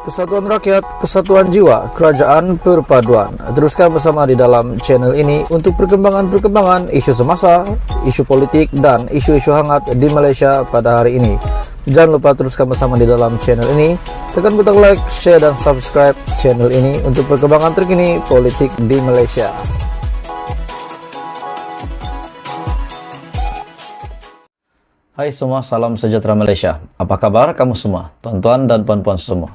Kesatuan rakyat, kesatuan jiwa, kerajaan perpaduan. Teruskan bersama di dalam channel ini untuk perkembangan-perkembangan isu semasa, isu politik, dan isu-isu hangat di Malaysia pada hari ini. Jangan lupa teruskan bersama di dalam channel ini. Tekan butang like, share, dan subscribe channel ini untuk perkembangan terkini politik di Malaysia. Hai semua, salam sejahtera Malaysia. Apa kabar kamu semua, tuan-tuan dan puan-puan semua?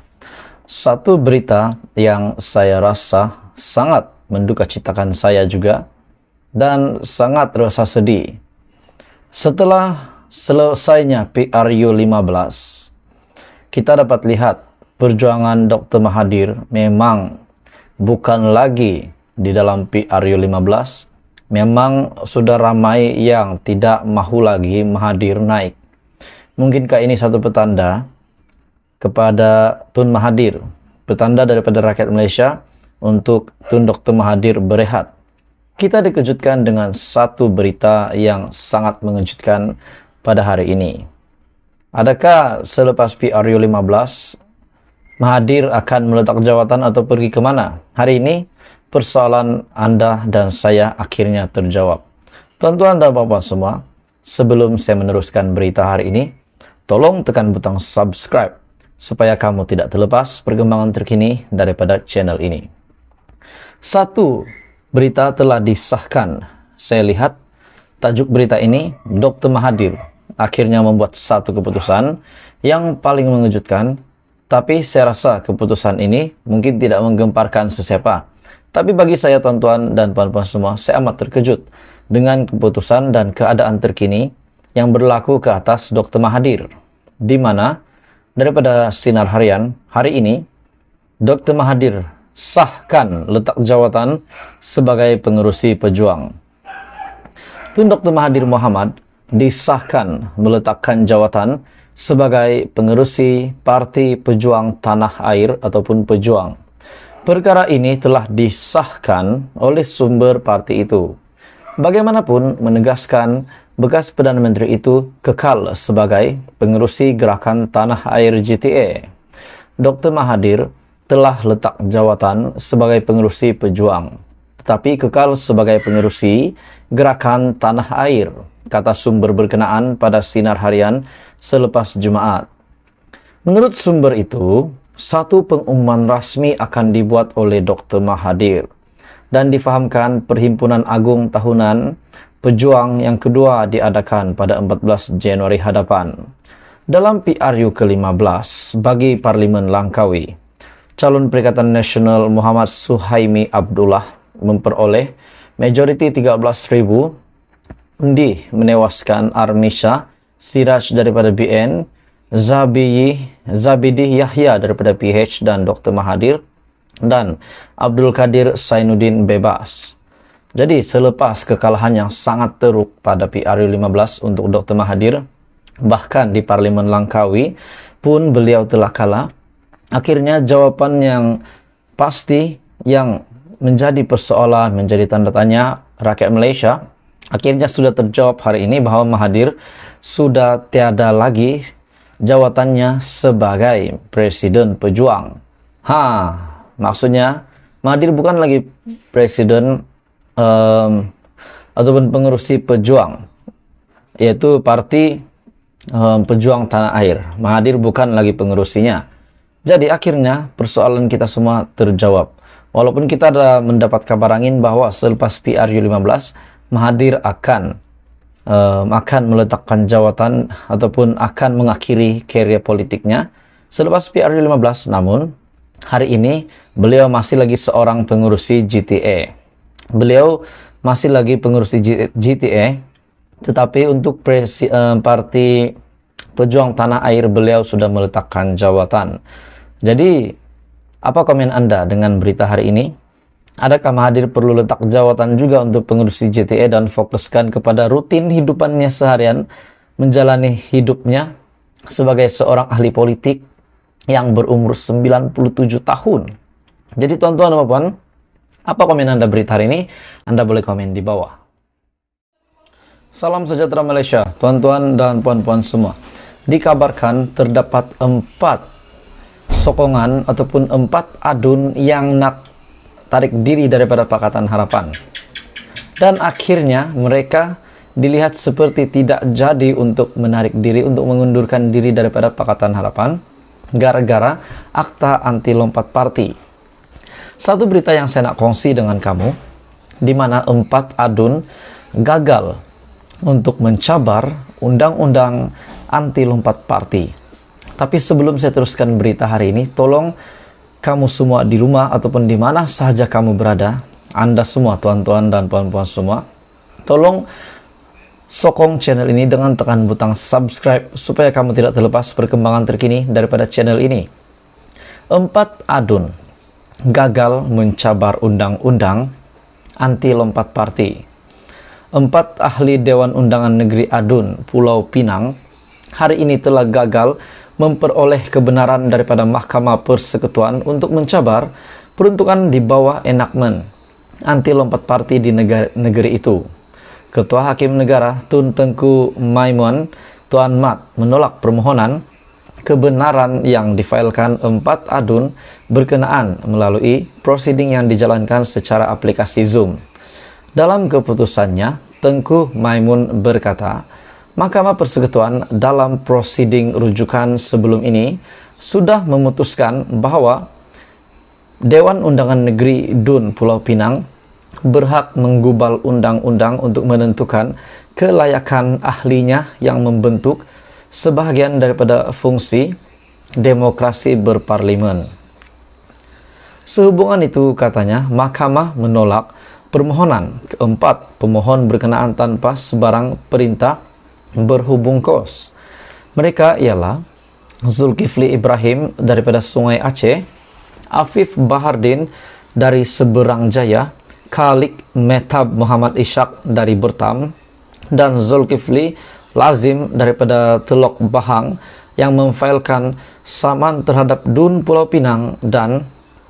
Satu berita yang saya rasa sangat mendukacitakan saya juga dan sangat rasa sedih. Setelah selesainya PRU 15, kita dapat lihat perjuangan Dr. Mahathir memang bukan lagi di dalam PRU 15. Memang sudah ramai yang tidak mahu lagi Mahathir naik. Mungkinkah ini satu petanda kepada Tun Mahathir, petanda daripada rakyat Malaysia untuk Tun Dr. Mahathir berehat? Kita dikejutkan dengan satu berita yang sangat mengejutkan pada hari ini. Adakah selepas PRU 15 Mahathir akan meletak jawatan atau pergi kemana? Hari ini persoalan Anda dan saya akhirnya terjawab. Tuan-tuan dan puan-puan semua, sebelum saya meneruskan berita hari ini, tolong tekan butang subscribe supaya kamu tidak terlepas perkembangan terkini daripada channel ini. Satu berita telah disahkan. Saya lihat tajuk berita ini, Dr. Mahathir akhirnya membuat satu keputusan yang paling mengejutkan, tapi saya rasa keputusan ini mungkin tidak menggemparkan sesiapa. Tapi bagi saya, tuan-tuan dan puan-puan semua, saya amat terkejut dengan keputusan dan keadaan terkini yang berlaku ke atas Dr. Mahathir, di mana daripada Sinar Harian hari ini, Dr. Mahathir sahkan letak jawatan sebagai pengerusi pejuang. Tun Dr. Mahathir Mohamad disahkan meletakkan jawatan sebagai pengerusi Parti Pejuang Tanah Air ataupun Pejuang. Perkara ini telah disahkan oleh sumber parti itu. Bagaimanapun menegaskan bekas Perdana Menteri itu kekal sebagai pengerusi Gerakan Tanah Air GTA. Dr. Mahathir telah letak jawatan sebagai pengerusi pejuang, tetapi kekal sebagai pengerusi Gerakan Tanah Air, kata sumber berkenaan pada Sinar Harian selepas Jumaat. Menurut sumber itu, satu pengumuman rasmi akan dibuat oleh Dr. Mahathir dan difahamkan Perhimpunan Agung Tahunan Pejuang yang kedua diadakan pada 14 Januari hadapan. Dalam PRU ke-15 bagi Parlimen Langkawi, calon Perikatan Nasional Muhammad Suhaimi Abdullah memperoleh majoriti 13,000 undi menewaskan Armisha Siraj daripada BN, Zabidi Yahya daripada PH dan Dr. Mahathir, dan Abdul Kadir Sainuddin bebas. Jadi selepas kekalahan yang sangat teruk pada PRU 15 untuk Dr. Mahathir, bahkan di Parlimen Langkawi pun beliau telah kalah, akhirnya jawapan yang pasti yang menjadi persoalan, menjadi tanda tanya rakyat Malaysia, akhirnya sudah terjawab hari ini bahwa Mahathir sudah tiada lagi jawatannya sebagai Presiden Pejuang. Maksudnya Mahathir bukan lagi Presiden ataupun pengerusi pejuang, yaitu Parti Pejuang Tanah Air. Mahathir bukan lagi pengerusinya. Jadi akhirnya persoalan kita semua terjawab. Walaupun kita ada mendapat kabar angin bahwa selepas PRU 15 Mahathir akan meletakkan jawatan ataupun akan mengakhiri karier politiknya selepas PRU 15, namun hari ini beliau masih lagi seorang pengurusi GTA. Beliau masih lagi pengurusi GTA, tetapi untuk Parti Pejuang Tanah Air beliau sudah meletakkan jawatan. Jadi apa komen Anda dengan berita hari ini? Adakah Mahathir perlu letak jawatan juga untuk pengurusi GTA dan fokuskan kepada rutin hidupannya seharian, menjalani hidupnya sebagai seorang ahli politik yang berumur 97 tahun? Jadi tuan-tuan dan puan, apa komen Anda berita hari ini? Anda boleh komen di bawah. Salam sejahtera Malaysia, tuan-tuan dan puan-puan semua. Dikabarkan terdapat 4 sokongan ataupun 4 adun yang nak tarik diri daripada Pakatan Harapan. Dan akhirnya mereka dilihat seperti tidak jadi untuk menarik diri, untuk mengundurkan diri daripada Pakatan Harapan gara-gara akta anti lompat parti. Satu berita yang saya nak kongsi dengan kamu, di mana 4 adun gagal untuk mencabar undang-undang anti lompat parti. Tapi sebelum saya teruskan berita hari ini, tolong kamu semua di rumah ataupun di mana sahaja kamu berada, Anda semua, tuan-tuan dan puan-puan semua, tolong sokong channel ini dengan tekan butang subscribe supaya kamu tidak terlepas perkembangan terkini daripada channel ini. 4 adun gagal mencabar undang-undang anti lompat parti. 4 ahli Dewan Undangan Negeri Adun Pulau Pinang hari ini telah gagal memperoleh kebenaran daripada Mahkamah Persekutuan untuk mencabar peruntukan di bawah enakmen anti lompat parti di negeri itu. Ketua Hakim Negara Tun Tengku Maimun Tuan Mat menolak permohonan kebenaran yang difailkan 4 adun berkenaan melalui prosiding yang dijalankan secara aplikasi Zoom. Dalam keputusannya, Tengku Maimun berkata, Mahkamah Persekutuan dalam prosiding rujukan sebelum ini sudah memutuskan bahwa Dewan Undangan Negeri Dun Pulau Pinang berhak menggubal undang-undang untuk menentukan kelayakan ahlinya yang membentuk sebahagian daripada fungsi demokrasi berparlimen. Sehubungan itu, katanya, Mahkamah menolak permohonan keempat pemohon berkenaan tanpa sebarang perintah berhubung kos. Mereka ialah Zulkifli Ibrahim daripada Sungai Aceh, Afif Bahardin dari Seberang Jaya, Khalik Mehtab Muhammad Ishak dari Bertam, dan Zulkifli Lazim daripada Telok Bahang yang memfailkan saman terhadap Dun Pulau Pinang dan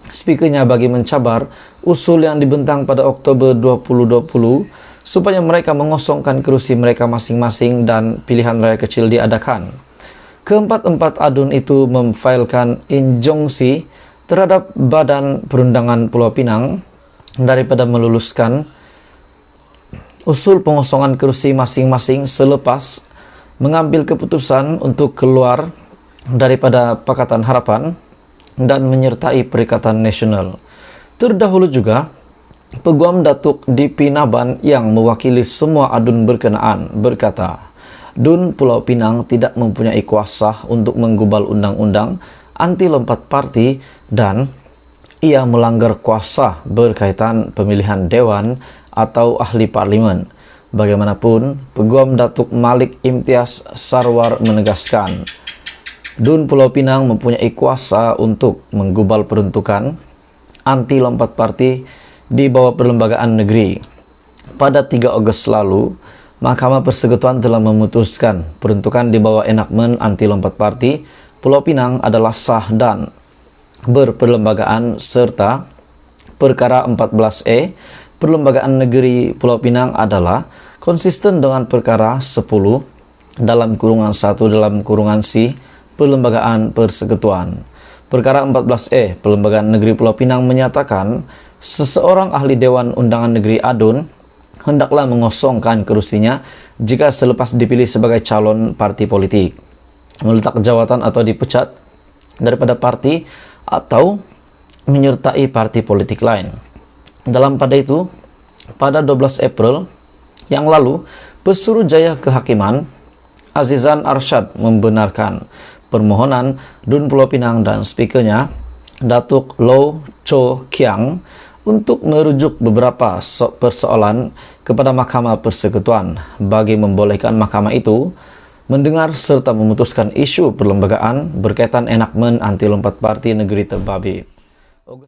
speakernya bagi mencabar usul yang dibentang pada Oktober 2020 supaya mereka mengosongkan kerusi mereka masing-masing dan pilihan raya kecil diadakan. Keempat-empat adun itu memfailkan injunksi terhadap Badan Perundangan Pulau Pinang daripada meluluskan usul pengosongan kerusi masing-masing selepas mengambil keputusan untuk keluar daripada Pakatan Harapan dan menyertai Perikatan Nasional. Terdahulu juga, Peguam Datuk DP Naban yang mewakili semua adun berkenaan berkata, Dun Pulau Pinang tidak mempunyai kuasa untuk menggubal undang-undang anti lompat parti dan ia melanggar kuasa berkaitan pemilihan dewan atau ahli parlimen. Bagaimanapun, Peguam Datuk Malik Imtiaz Sarwar menegaskan, Dun Pulau Pinang mempunyai kuasa untuk menggubal peruntukan anti lompat parti di bawah perlembagaan negeri. Pada 3 Ogos lalu, Mahkamah Persekutuan telah memutuskan peruntukan di bawah enakmen anti lompat parti Pulau Pinang adalah sah dan berperlembagaan serta perkara 14E Perlembagaan Negeri Pulau Pinang adalah konsisten dengan perkara 10 dalam kurungan 1 dalam kurungan C Perlembagaan Persekutuan. Perkara 14E Perlembagaan Negeri Pulau Pinang menyatakan seseorang ahli Dewan Undangan Negeri Adun hendaklah mengosongkan kerusinya jika selepas dipilih sebagai calon parti politik, meletak jawatan atau dipecat daripada parti atau menyertai parti politik lain. Dalam pada itu, pada 12 April yang lalu, Pesuruhjaya Kehakiman Azizan Arsyad membenarkan permohonan Dun Pulau Pinang dan speakernya Datuk Low Cho Kiang untuk merujuk beberapa persoalan kepada Mahkamah Persekutuan bagi membolehkan mahkamah itu mendengar serta memutuskan isu perlembagaan berkaitan enakmen anti lompat parti negeri terbabit.